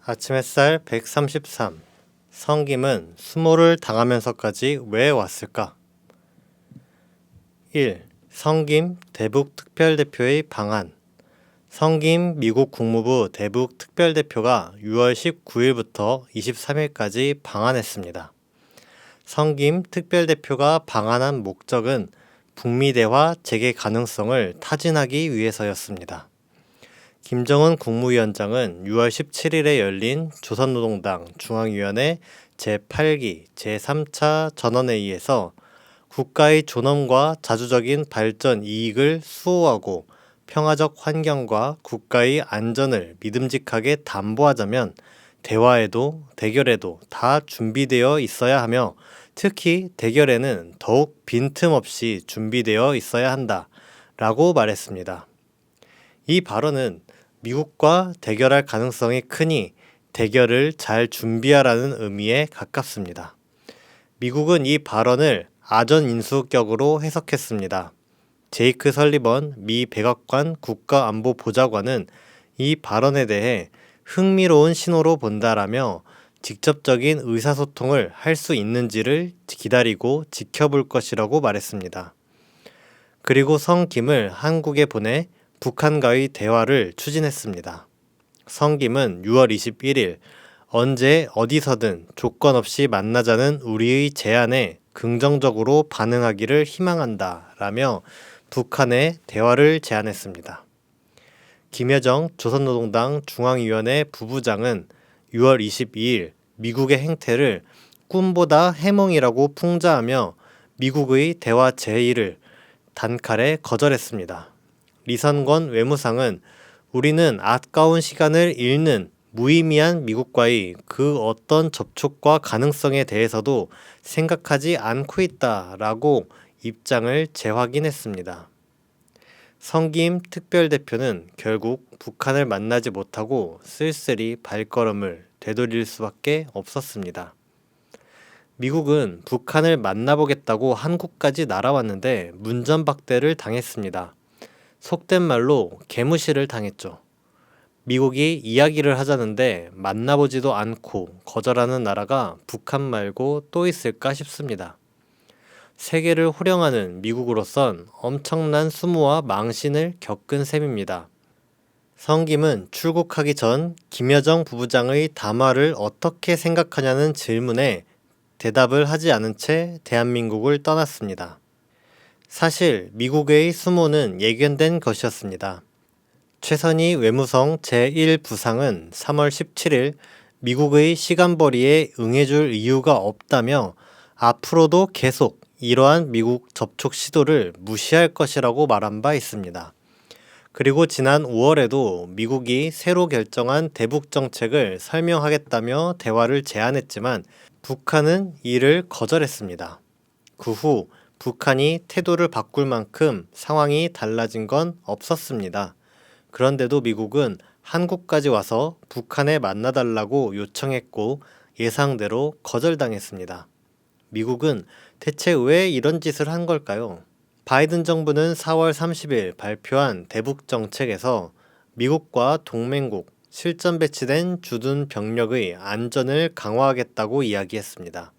아침 햇살 133. 성김은 수모를 당하면서까지 왜 왔을까? 1. 성김 대북 특별대표의 방한. 성김 미국 국무부 대북 특별대표가 6월 19일부터 23일까지 방한했습니다. 성김 특별대표가 방한한 목적은 북미 대화 재개 가능성을 타진하기 위해서였습니다. 김정은 국무위원장은 6월 17일에 열린 조선노동당 중앙위원회 제8기 제3차 전원회의에서 국가의 존엄과 자주적인 발전 이익을 수호하고 평화적 환경과 국가의 안전을 믿음직하게 담보하자면 대화에도 대결에도 다 준비되어 있어야 하며 특히 대결에는 더욱 빈틈없이 준비되어 있어야 한다 라고 말했습니다. 이 발언은 미국과 대결할 가능성이 크니 대결을 잘 준비하라는 의미에 가깝습니다. 미국은 이 발언을 아전인수격으로 해석했습니다. 제이크 설리번 미 백악관 국가안보보좌관은 이 발언에 대해 흥미로운 신호로 본다라며 직접적인 의사소통을 할 수 있는지를 기다리고 지켜볼 것이라고 말했습니다. 그리고 성김을 한국에 보내 북한과의 대화를 추진했습니다. 성김은 6월 21일 언제 어디서든 조건 없이 만나자는 우리의 제안에 긍정적으로 반응하기를 희망한다 라며 북한에 대화를 제안했습니다. 김여정 조선노동당 중앙위원회 부부장은 6월 22일 미국의 행태를 꿈보다 해몽이라고 풍자하며 미국의 대화 제의를 단칼에 거절했습니다. 리선권 외무상은 우리는 아까운 시간을 잃는 무의미한 미국과의 그 어떤 접촉과 가능성에 대해서도 생각하지 않고 있다라고 입장을 재확인했습니다. 성김 특별대표는 결국 북한을 만나지 못하고 쓸쓸히 발걸음을 되돌릴 수밖에 없었습니다. 미국은 북한을 만나보겠다고 한국까지 날아왔는데 문전박대를 당했습니다. 속된 말로 개무시를 당했죠. 미국이 이야기를 하자는데 만나보지도 않고 거절하는 나라가 북한 말고 또 있을까 싶습니다. 세계를 호령하는 미국으로선 엄청난 수모와 망신을 겪은 셈입니다. 성김은 출국하기 전 김여정 부부장의 담화를 어떻게 생각하냐는 질문에 대답을 하지 않은 채 대한민국을 떠났습니다. 사실 미국의 수모는 예견된 것이었습니다. 최선희 외무성 제1부상은 3월 17일 미국의 시간벌이에 응해줄 이유가 없다며 앞으로도 계속 이러한 미국 접촉 시도를 무시할 것이라고 말한 바 있습니다. 그리고 지난 5월에도 미국이 새로 결정한 대북 정책을 설명하겠다며 대화를 제안했지만 북한은 이를 거절했습니다. 그 후 북한이 태도를 바꿀 만큼 상황이 달라진 건 없었습니다. 그런데도 미국은 한국까지 와서 북한에 만나달라고 요청했고 예상대로 거절당했습니다. 미국은 대체 왜 이런 짓을 한 걸까요? 바이든 정부는 4월 30일 발표한 대북 정책에서 미국과 동맹국, 실전 배치된 주둔 병력의 안전을 강화하겠다고 이야기했습니다.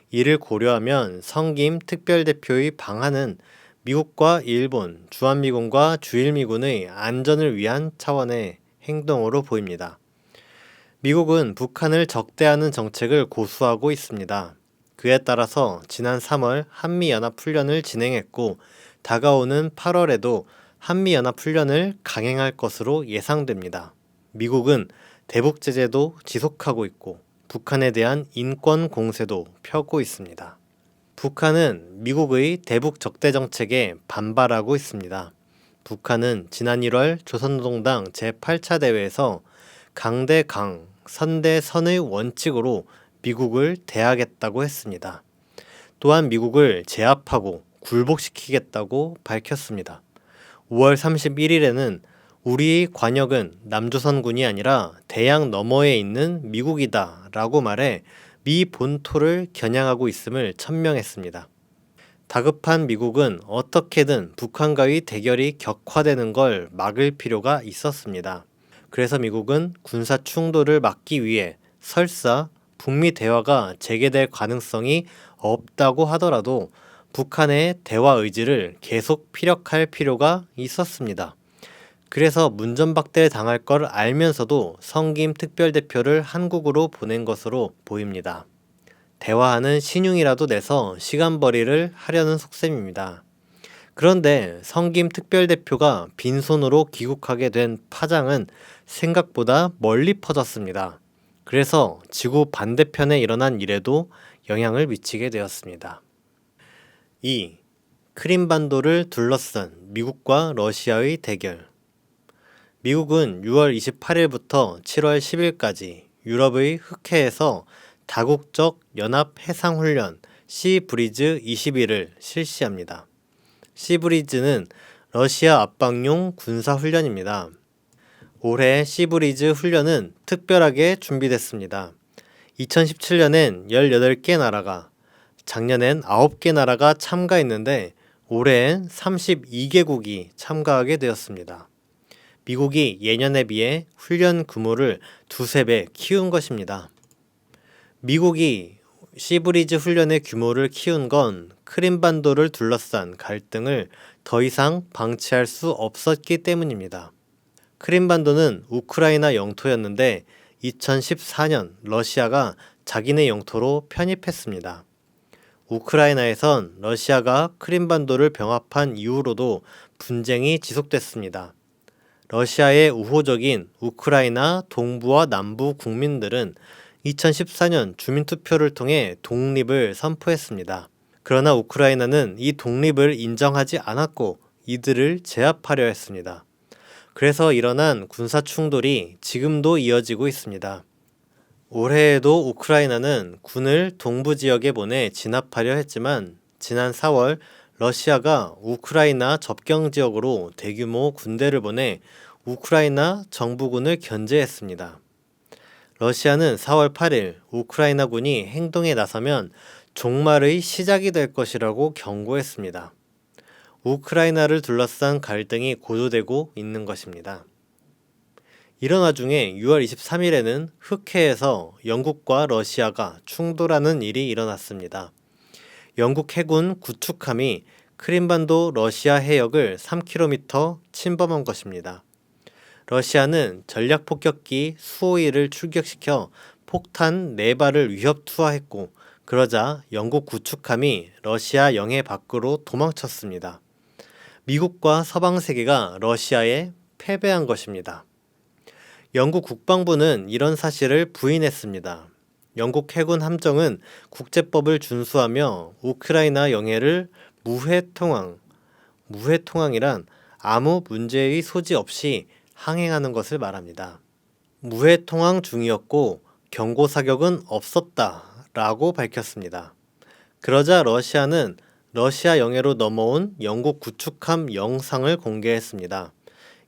이를 고려하면 성김 특별대표의 방한은 미국과 일본, 주한미군과 주일미군의 안전을 위한 차원의 행동으로 보입니다. 미국은 북한을 적대하는 정책을 고수하고 있습니다. 그에 따라서 지난 3월 한미연합훈련을 진행했고 다가오는 8월에도 한미연합훈련을 강행할 것으로 예상됩니다. 미국은 대북제재도 지속하고 있고 북한에 대한 인권 공세도 펴고 있습니다. 북한은 미국의 대북 적대 정책에 반발하고 있습니다. 북한은 지난 1월 조선노동당 제8차 대회에서 강대 강, 선대 선의 원칙으로 미국을 대하겠다고 했습니다. 또한 미국을 제압하고 굴복시키겠다고 밝혔습니다. 5월 31일에는 우리의 관역은 남조선군이 아니라 대양 너머에 있는 미국이다 라고 말해 미 본토를 겨냥하고 있음을 천명했습니다. 다급한 미국은 어떻게든 북한과의 대결이 격화되는 걸 막을 필요가 있었습니다. 그래서 미국은 군사 충돌을 막기 위해 설사 북미 대화가 재개될 가능성이 없다고 하더라도 북한의 대화 의지를 계속 피력할 필요가 있었습니다. 그래서 문전박대를 당할 걸 알면서도 성김 특별대표를 한국으로 보낸 것으로 보입니다. 대화하는 신용이라도 내서 시간벌이를 하려는 속셈입니다. 그런데 성김 특별대표가 빈손으로 귀국하게 된 파장은 생각보다 멀리 퍼졌습니다. 그래서 지구 반대편에 일어난 일에도 영향을 미치게 되었습니다. 2. 크림반도를 둘러싼 미국과 러시아의 대결. 미국은 6월 28일부터 7월 10일까지 유럽의 흑해에서 다국적 연합 해상훈련 시브리즈 21을 실시합니다. 시브리즈는 러시아 압박용 군사훈련입니다. 올해 시브리즈 훈련은 특별하게 준비됐습니다. 2017년엔 18개 나라가, 작년엔 9개 나라가 참가했는데 올해엔 32개국이 참가하게 되었습니다. 미국이 예년에 비해 훈련 규모를 두세 배 키운 것입니다. 미국이 시브리즈 훈련의 규모를 키운 건 크림반도를 둘러싼 갈등을 더 이상 방치할 수 없었기 때문입니다. 크림반도는 우크라이나 영토였는데 2014년 러시아가 자기네 영토로 편입했습니다. 우크라이나에선 러시아가 크림반도를 병합한 이후로도 분쟁이 지속됐습니다. 러시아의 우호적인 우크라이나 동부와 남부 국민들은 2014년 주민투표를 통해 독립을 선포했습니다. 그러나 우크라이나는 이 독립을 인정하지 않았고 이들을 제압하려 했습니다. 그래서 일어난 군사 충돌이 지금도 이어지고 있습니다. 올해에도 우크라이나는 군을 동부 지역에 보내 진압하려 했지만 지난 4월 러시아가 우크라이나 접경 지역으로 대규모 군대를 보내 우크라이나 정부군을 견제했습니다. 러시아는 4월 8일 우크라이나군이 행동에 나서면 종말의 시작이 될 것이라고 경고했습니다. 우크라이나를 둘러싼 갈등이 고조되고 있는 것입니다. 이런 와중에 6월 23일에는 흑해에서 영국과 러시아가 충돌하는 일이 일어났습니다. 영국 해군 구축함이 크림반도 러시아 해역을 3km 침범한 것입니다. 러시아는 전략폭격기 수호이를 출격시켜 폭탄 4발을 위협 투하했고 그러자 영국 구축함이 러시아 영해 밖으로 도망쳤습니다. 미국과 서방 세계가 러시아에 패배한 것입니다. 영국 국방부는 이런 사실을 부인했습니다. 영국 해군 함정은 국제법을 준수하며 우크라이나 영해를 무해통항이란 아무 문제의 소지 없이 항행하는 것을 말합니다. 무해통항 중이었고 경고 사격은 없었다라고 밝혔습니다. 그러자 러시아는 러시아 영해로 넘어온 영국 구축함 영상을 공개했습니다.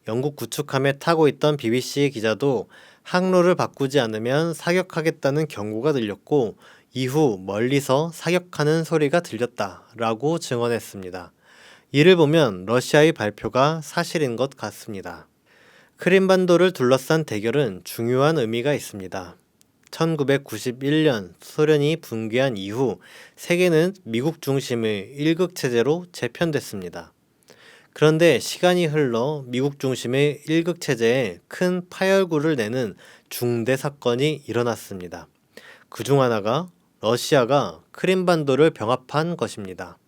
영국 구축함에 타고 있던 BBC 기자도 항로를 바꾸지 않으면 사격하겠다는 경고가 들렸고 이후 멀리서 사격하는 소리가 들렸다라고 증언했습니다. 이를 보면 러시아의 발표가 사실인 것 같습니다. 크림반도를 둘러싼 대결은 중요한 의미가 있습니다. 1991년 소련이 붕괴한 이후 세계는 미국 중심의 일극체제로 재편됐습니다. 그런데 시간이 흘러 미국 중심의 일극체제에 큰 파열구를 내는 중대 사건이 일어났습니다. 그중 하나가 러시아가 크림반도를 병합한 것입니다.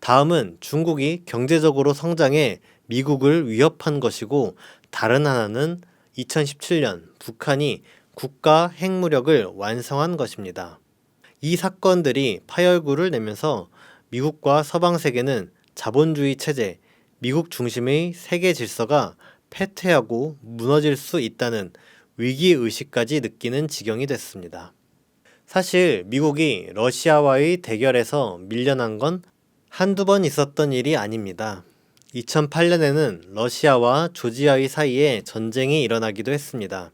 다음은 중국이 경제적으로 성장해 미국을 위협한 것이고 다른 하나는 2017년 북한이 국가 핵무력을 완성한 것입니다. 이 사건들이 파열구를 내면서 미국과 서방 세계는 자본주의 체제, 미국 중심의 세계 질서가 패퇴하고 무너질 수 있다는 위기의식까지 느끼는 지경이 됐습니다. 사실 미국이 러시아와의 대결에서 밀려난 건 한두 번 있었던 일이 아닙니다. 2008년에는 러시아와 조지아의 사이에 전쟁이 일어나기도 했습니다.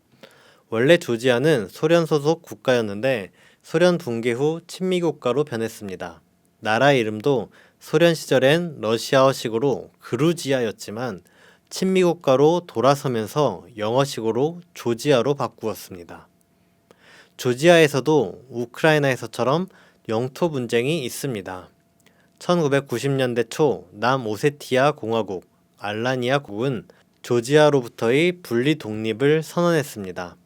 원래 조지아는 소련 소속 국가였는데 소련 붕괴 후 친미 국가로 변했습니다. 나라 이름도 소련 시절엔 러시아어식으로 그루지아였지만 친미 국가로 돌아서면서 영어식으로 조지아로 바꾸었습니다. 조지아에서도 우크라이나에서처럼 영토 분쟁이 있습니다. 1990년대 초 남오세티아 공화국, 알라니아국은 조지아로부터의 분리 독립을 선언했습니다.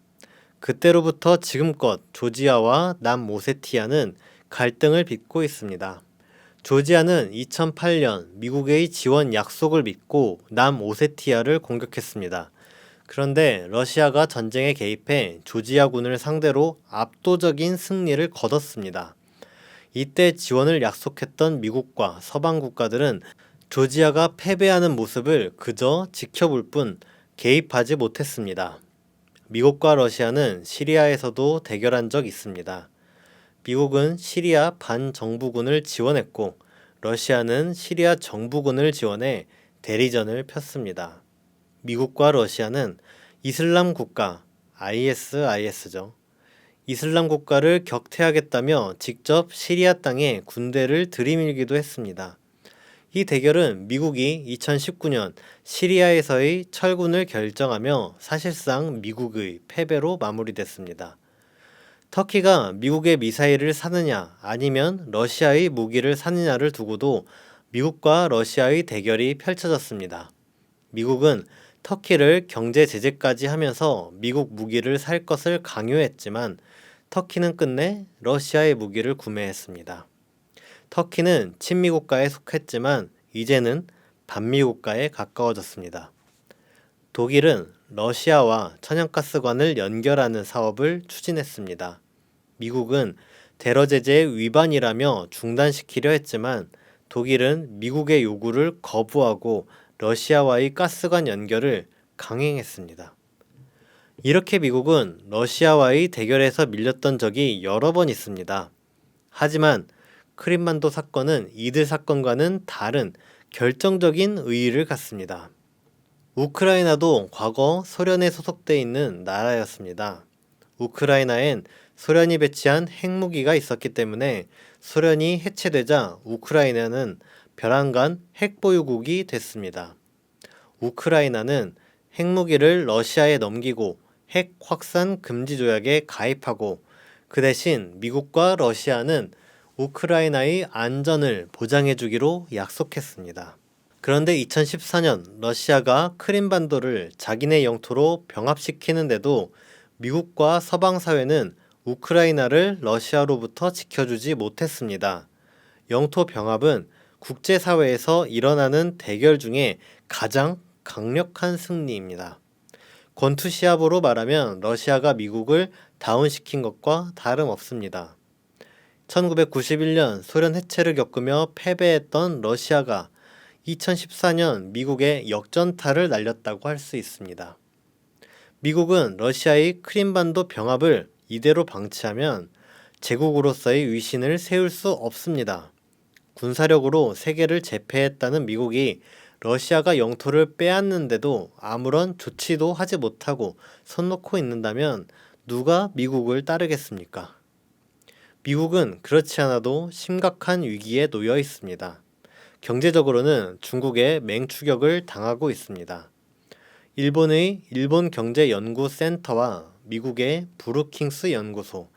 그때로부터 지금껏 조지아와 남오세티아는 갈등을 빚고 있습니다. 조지아는 2008년 미국의 지원 약속을 믿고 남오세티아를 공격했습니다. 그런데 러시아가 전쟁에 개입해 조지아군을 상대로 압도적인 승리를 거뒀습니다. 이때 지원을 약속했던 미국과 서방 국가들은 조지아가 패배하는 모습을 그저 지켜볼 뿐 개입하지 못했습니다. 미국과 러시아는 시리아에서도 대결한 적 있습니다. 미국은 시리아 반정부군을 지원했고 러시아는 시리아 정부군을 지원해 대리전을 폈습니다. 미국과 러시아는 이슬람 국가, ISIS죠. 이슬람 국가를 격퇴하겠다며 직접 시리아 땅에 군대를 들이밀기도 했습니다. 이 대결은 미국이 2019년 시리아에서의 철군을 결정하며 사실상 미국의 패배로 마무리됐습니다. 터키가 미국의 미사일을 사느냐 아니면 러시아의 무기를 사느냐를 두고도 미국과 러시아의 대결이 펼쳐졌습니다. 미국은 터키를 경제 제재까지 하면서 미국 무기를 살 것을 강요했지만 터키는 끝내 러시아의 무기를 구매했습니다. 터키는 친미 국가에 속했지만 이제는 반미 국가에 가까워졌습니다. 독일은 러시아와 천연가스관을 연결하는 사업을 추진했습니다. 미국은 테러 제재 위반이라며 중단시키려 했지만 독일은 미국의 요구를 거부하고 러시아와의 가스관 연결을 강행했습니다. 이렇게 미국은 러시아와의 대결에서 밀렸던 적이 여러 번 있습니다. 하지만 크림반도 사건은 이들 사건과는 다른 결정적인 의의를 갖습니다. 우크라이나도 과거 소련에 소속돼 있는 나라였습니다. 우크라이나엔 소련이 배치한 핵무기가 있었기 때문에 소련이 해체되자 우크라이나는 벼랑간 핵보유국이 됐습니다. 우크라이나는 핵무기를 러시아에 넘기고 핵 확산 금지 조약에 가입하고 그 대신 미국과 러시아는 우크라이나의 안전을 보장해주기로 약속했습니다. 그런데 2014년 러시아가 크림반도를 자기네 영토로 병합시키는데도 미국과 서방 사회는 우크라이나를 러시아로부터 지켜주지 못했습니다. 영토 병합은 국제사회에서 일어나는 대결 중에 가장 강력한 승리입니다. 권투 시합으로 말하면 러시아가 미국을 다운시킨 것과 다름없습니다. 1991년 소련 해체를 겪으며 패배했던 러시아가 2014년 미국에 역전타를 날렸다고 할 수 있습니다. 미국은 러시아의 크림반도 병합을 이대로 방치하면 제국으로서의 위신을 세울 수 없습니다. 군사력으로 세계를 제패했다는 미국이 러시아가 영토를 빼앗는데도 아무런 조치도 하지 못하고 손 놓고 있는다면 누가 미국을 따르겠습니까? 미국은 그렇지 않아도 심각한 위기에 놓여 있습니다. 경제적으로는 중국의 맹추격을 당하고 있습니다. 일본의 일본경제연구센터와 미국의 브루킹스 연구소,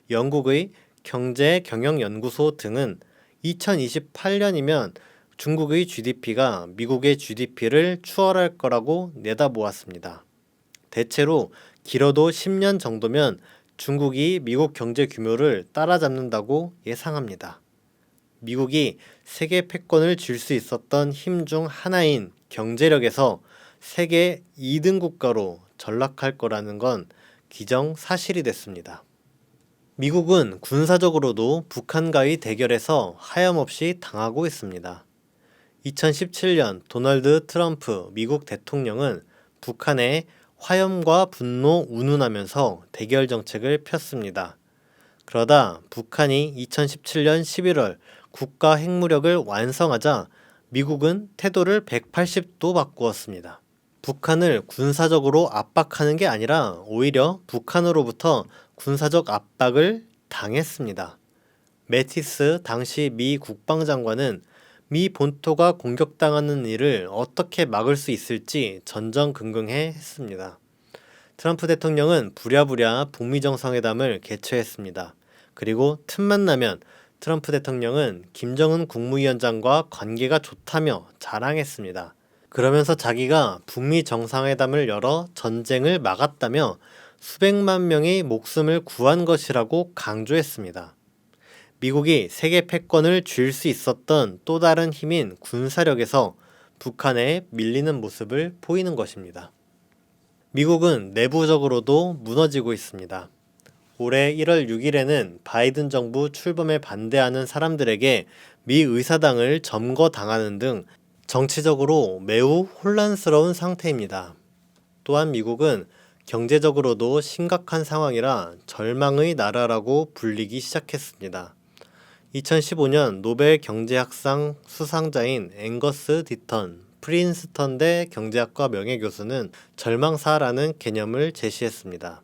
영국의 경제경영연구소 등은 2028년이면 중국의 GDP가 미국의 GDP를 추월할 거라고 내다보았습니다. 대체로 길어도 10년 정도면 중국이 미국 경제 규모를 따라잡는다고 예상합니다. 미국이 세계 패권을 쥘 수 있었던 힘 중 하나인 경제력에서 세계 2등 국가로 전락할 거라는 건 기정사실이 됐습니다. 미국은 군사적으로도 북한과의 대결에서 하염없이 당하고 있습니다. 2017년 도널드 트럼프 미국 대통령은 북한에 화염과 분노 운운하면서 대결 정책을 폈습니다. 그러다 북한이 2017년 11월 국가 핵무력을 완성하자 미국은 태도를 180도 바꾸었습니다. 북한을 군사적으로 압박하는 게 아니라 오히려 북한으로부터 군사적 압박을 당했습니다. 매티스 당시 미 국방장관은 미 본토가 공격당하는 일을 어떻게 막을 수 있을지 전전긍긍해 했습니다. 트럼프 대통령은 부랴부랴 북미 정상회담을 개최했습니다. 그리고 틈만 나면 트럼프 대통령은 김정은 국무위원장과 관계가 좋다며 자랑했습니다. 그러면서 자기가 북미 정상회담을 열어 전쟁을 막았다며 수백만 명의 목숨을 구한 것이라고 강조했습니다. 미국이 세계 패권을 쥘 수 있었던 또 다른 힘인 군사력에서 북한에 밀리는 모습을 보이는 것입니다. 미국은 내부적으로도 무너지고 있습니다. 올해 1월 6일에는 바이든 정부 출범에 반대하는 사람들에게 미 의사당을 점거당하는 등 정치적으로 매우 혼란스러운 상태입니다. 또한 미국은 경제적으로도 심각한 상황이라 절망의 나라라고 불리기 시작했습니다. 2015년 노벨 경제학상 수상자인 앵거스 디턴 프린스턴대 경제학과 명예교수는 절망사라는 개념을 제시했습니다.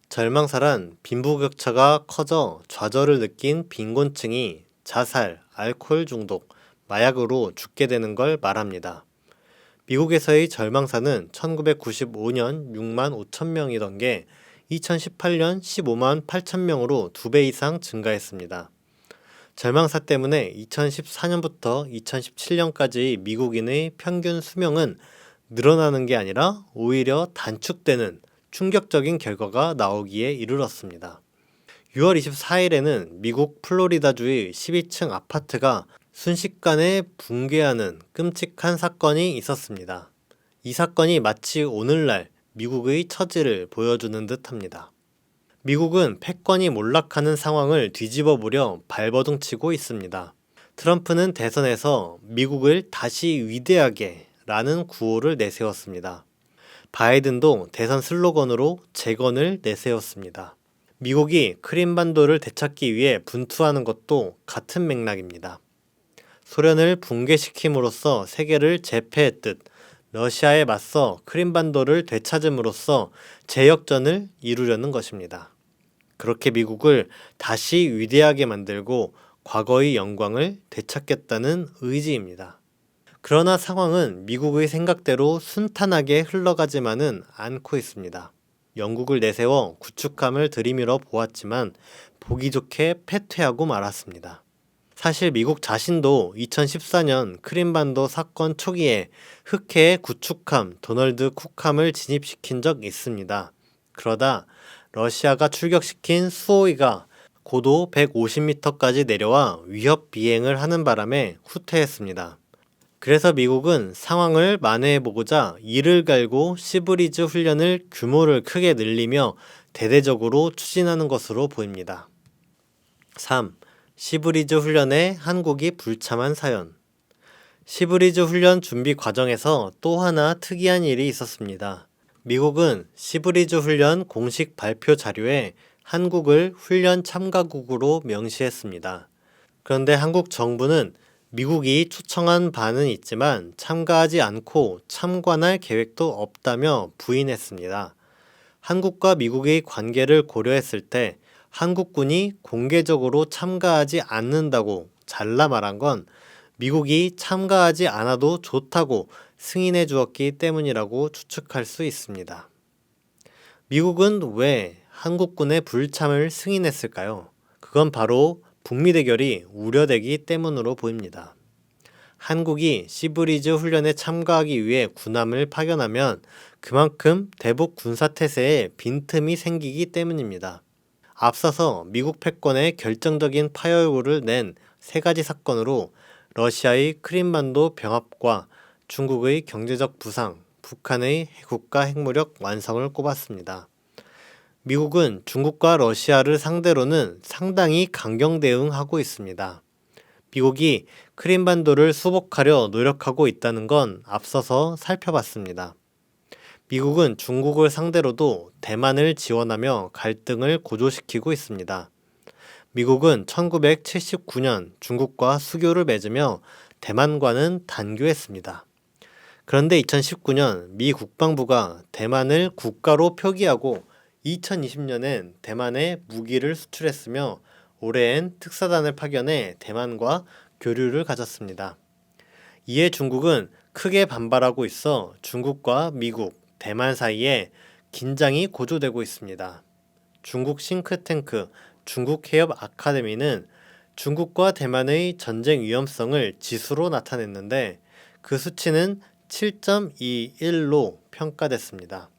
절망사란 빈부격차가 커져 좌절을 느낀 빈곤층이 자살, 알코올 중독, 마약으로 죽게 되는 걸 말합니다. 미국에서의 절망사는 1995년 6만 5천 명이던 게 2018년 15만 8천 명으로 2배 이상 증가했습니다. 절망사 때문에 2014년부터 2017년까지 미국인의 평균 수명은 늘어나는 게 아니라 오히려 단축되는 충격적인 결과가 나오기에 이르렀습니다. 6월 24일에는 미국 플로리다주의 12층 아파트가 순식간에 붕괴하는 끔찍한 사건이 있었습니다. 이 사건이 마치 오늘날 미국의 처지를 보여주는 듯합니다. 미국은 패권이 몰락하는 상황을 뒤집어 보려 발버둥치고 있습니다. 트럼프는 대선에서 미국을 다시 위대하게 라는 구호를 내세웠습니다. 바이든도 대선 슬로건으로 재건을 내세웠습니다. 미국이 크림반도를 되찾기 위해 분투하는 것도 같은 맥락입니다. 소련을 붕괴시킴으로써 세계를 제패했듯 러시아에 맞서 크림반도를 되찾음으로써 재역전을 이루려는 것입니다. 그렇게 미국을 다시 위대하게 만들고 과거의 영광을 되찾겠다는 의지입니다. 그러나 상황은 미국의 생각대로 순탄하게 흘러가지만은 않고 있습니다. 영국을 내세워 구축함을 들이밀어 보았지만 보기 좋게 패퇴하고 말았습니다. 사실 미국 자신도 2014년 크림반도 사건 초기에 흑해의 구축함 도널드 쿡함을 진입시킨 적 있습니다. 그러다 러시아가 출격시킨 수호이가 고도 150m까지 내려와 위협 비행을 하는 바람에 후퇴했습니다. 그래서 미국은 상황을 만회해보고자 이를 갈고 시브리즈 훈련을 규모를 크게 늘리며 대대적으로 추진하는 것으로 보입니다. 3. 시브리즈 훈련에 한국이 불참한 사연. 시브리즈 훈련 준비 과정에서 또 하나 특이한 일이 있었습니다. 미국은 시브리즈 훈련 공식 발표 자료에 한국을 훈련 참가국으로 명시했습니다. 그런데 한국 정부는 미국이 초청한 바는 있지만 참가하지 않고 참관할 계획도 없다며 부인했습니다. 한국과 미국의 관계를 고려했을 때 한국군이 공개적으로 참가하지 않는다고 잘라 말한 건 미국이 참가하지 않아도 좋다고 승인해 주었기 때문이라고 추측할 수 있습니다. 미국은 왜 한국군의 불참을 승인했을까요? 그건 바로 북미 대결이 우려되기 때문으로 보입니다. 한국이 시브리즈 훈련에 참가하기 위해 군함을 파견하면 그만큼 대북 군사태세에 빈틈이 생기기 때문입니다. 앞서서 미국 패권에 결정적인 파열구를 낸 세 가지 사건으로 러시아의 크림반도 병합과 중국의 경제적 부상, 북한의 국가 핵무력 완성을 꼽았습니다. 미국은 중국과 러시아를 상대로는 상당히 강경 대응하고 있습니다. 미국이 크림반도를 수복하려 노력하고 있다는 건 앞서서 살펴봤습니다. 미국은 중국을 상대로도 대만을 지원하며 갈등을 고조시키고 있습니다. 미국은 1979년 중국과 수교를 맺으며 대만과는 단교했습니다. 그런데 2019년 미 국방부가 대만을 국가로 표기하고 2020년엔 대만에 무기를 수출했으며 올해엔 특사단을 파견해 대만과 교류를 가졌습니다. 이에 중국은 크게 반발하고 있어 중국과 미국, 대만 사이에 긴장이 고조되고 있습니다. 중국 싱크탱크 중국해협 아카데미는 중국과 대만의 전쟁 위험성을 지수로 나타냈는데 그 수치는 7.21로 평가됐습니다.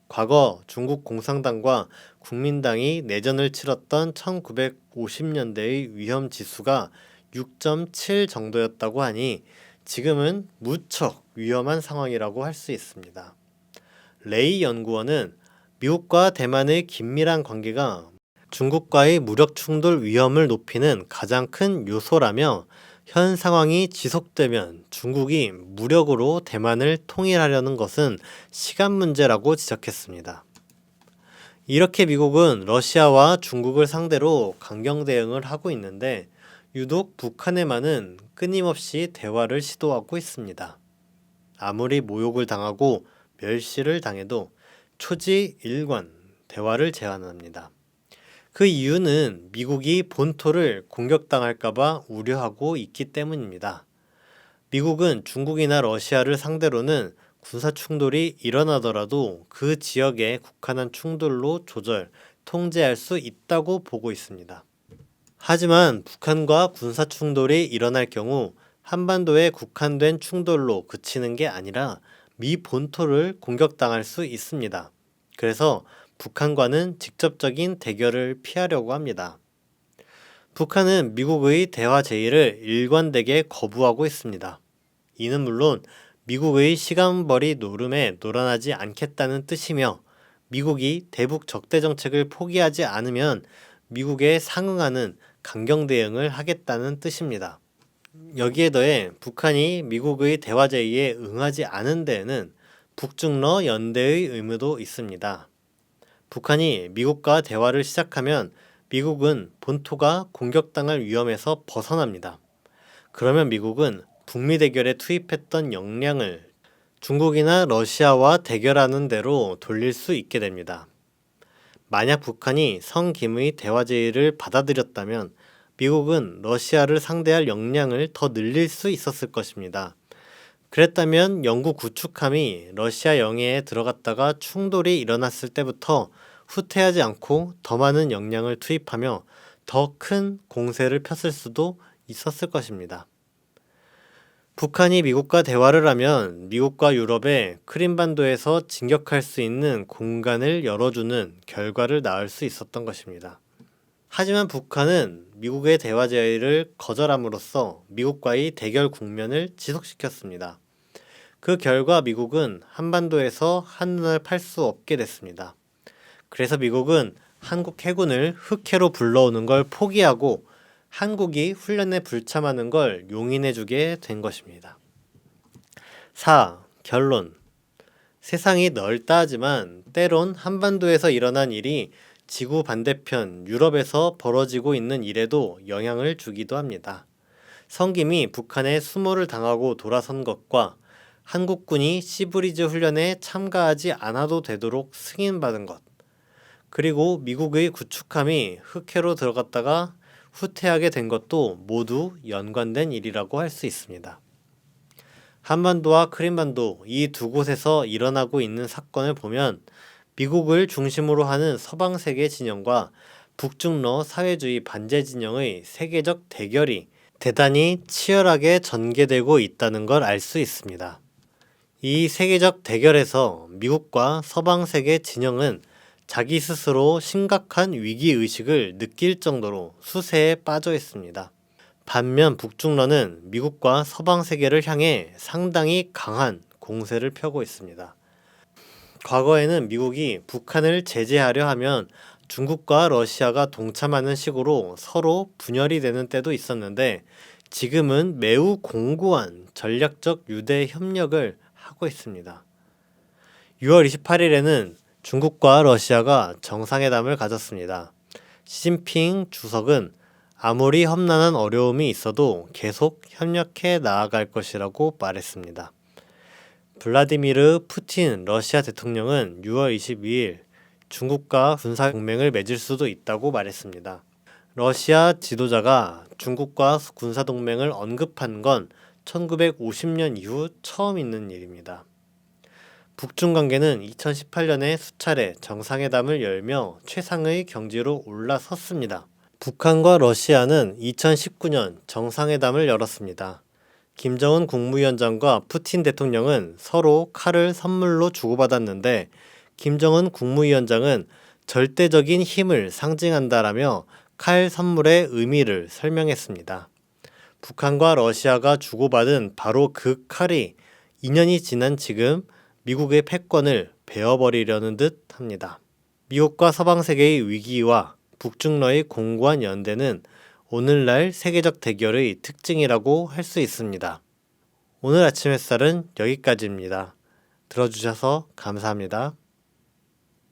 과거 중국 공산당과 국민당이 내전을 치렀던 1950년대의 위험 지수가 6.7 정도였다고 하니 지금은 무척 위험한 상황이라고 할 수 있습니다. 레이 연구원은 미국과 대만의 긴밀한 관계가 중국과의 무력 충돌 위험을 높이는 가장 큰 요소라며 현 상황이 지속되면 중국이 무력으로 대만을 통일하려는 것은 시간 문제라고 지적했습니다. 이렇게 미국은 러시아와 중국을 상대로 강경 대응을 하고 있는데 유독 북한에만은 끊임없이 대화를 시도하고 있습니다. 아무리 모욕을 당하고 멸시를 당해도 초지일관 대화를 제안합니다. 그 이유는 미국이 본토를 공격당할까봐 우려하고 있기 때문입니다. 미국은 중국이나 러시아를 상대로는 군사 충돌이 일어나더라도 그 지역에 국한한 충돌로 통제할 수 있다고 보고 있습니다. 하지만 북한과 군사 충돌이 일어날 경우 한반도에 국한된 충돌로 그치는 게 아니라 미 본토를 공격당할 수 있습니다. 그래서 북한과는 직접적인 대결을 피하려고 합니다. 북한은 미국의 대화 제의를 일관되게 거부하고 있습니다. 이는 물론 미국의 시간벌이 노름에 놀아나지 않겠다는 뜻이며 미국이 대북 적대 정책을 포기하지 않으면 미국에 상응하는 강경 대응을 하겠다는 뜻입니다. 여기에 더해 북한이 미국의 대화 제의에 응하지 않은 데에는 북중러 연대의 의무도 있습니다. 북한이 미국과 대화를 시작하면 미국은 본토가 공격당할 위험에서 벗어납니다. 그러면 미국은 북미 대결에 투입했던 역량을 중국이나 러시아와 대결하는 대로 돌릴 수 있게 됩니다. 만약 북한이 성김의 대화 제의를 받아들였다면 미국은 러시아를 상대할 역량을 더 늘릴 수 있었을 것입니다. 그랬다면 영구 구축함이 러시아 영해에 들어갔다가 충돌이 일어났을 때부터 후퇴하지 않고 더 많은 역량을 투입하며 더 큰 공세를 폈을 수도 있었을 것입니다. 북한이 미국과 대화를 하면 미국과 유럽에 크림반도에서 진격할 수 있는 공간을 열어주는 결과를 낳을 수 있었던 것입니다. 하지만 북한은 미국의 대화 제의를 거절함으로써 미국과의 대결 국면을 지속시켰습니다. 그 결과 미국은 한반도에서 한눈을 팔 수 없게 됐습니다. 그래서 미국은 한국 해군을 흑해로 불러오는 걸 포기하고 한국이 훈련에 불참하는 걸 용인해주게 된 것입니다. 4. 결론. 세상이 넓다 하지만 때론 한반도에서 일어난 일이 지구 반대편 유럽에서 벌어지고 있는 일에도 영향을 주기도 합니다. 성김이 북한에 수모를 당하고 돌아선 것과 한국군이 시브리즈 훈련에 참가하지 않아도 되도록 승인받은 것, 그리고 미국의 구축함이 흑해로 들어갔다가 후퇴하게 된 것도 모두 연관된 일이라고 할 수 있습니다. 한반도와 크림반도 이 두 곳에서 일어나고 있는 사건을 보면 미국을 중심으로 하는 서방 세계 진영과 북중러 사회주의 반제 진영의 세계적 대결이 대단히 치열하게 전개되고 있다는 걸 알 수 있습니다. 이 세계적 대결에서 미국과 서방 세계 진영은 자기 스스로 심각한 위기의식을 느낄 정도로 수세에 빠져 있습니다. 반면 북중러는 미국과 서방 세계를 향해 상당히 강한 공세를 펴고 있습니다. 과거에는 미국이 북한을 제재하려 하면 중국과 러시아가 동참하는 식으로 서로 분열이 되는 때도 있었는데 지금은 매우 공고한 전략적 유대 협력을 하고 있습니다. 6월 28일에는 중국과 러시아가 정상회담을 가졌습니다. 시진핑 주석은 아무리 험난한 어려움이 있어도 계속 협력해 나아갈 것이라고 말했습니다. 블라디미르 푸틴 러시아 대통령은 6월 22일 중국과 군사 동맹을 맺을 수도 있다고 말했습니다. 러시아 지도자가 중국과 군사 동맹을 언급한 건 1950년 이후 처음 있는 일입니다. 북중 관계는 2018년에 수차례 정상회담을 열며 최상의 경지로 올라섰습니다. 북한과 러시아는 2019년 정상회담을 열었습니다. 김정은 국무위원장과 푸틴 대통령은 서로 칼을 선물로 주고받았는데 김정은 국무위원장은 절대적인 힘을 상징한다라며 칼 선물의 의미를 설명했습니다. 북한과 러시아가 주고받은 바로 그 칼이 2년이 지난 지금 미국의 패권을 베어버리려는 듯 합니다. 미국과 서방 세계의 위기와 북중러의 공고한 연대는 오늘날 세계적 대결의 특징이라고 할 수 있습니다. 오늘 아침 햇살은 여기까지입니다. 들어주셔서 감사합니다.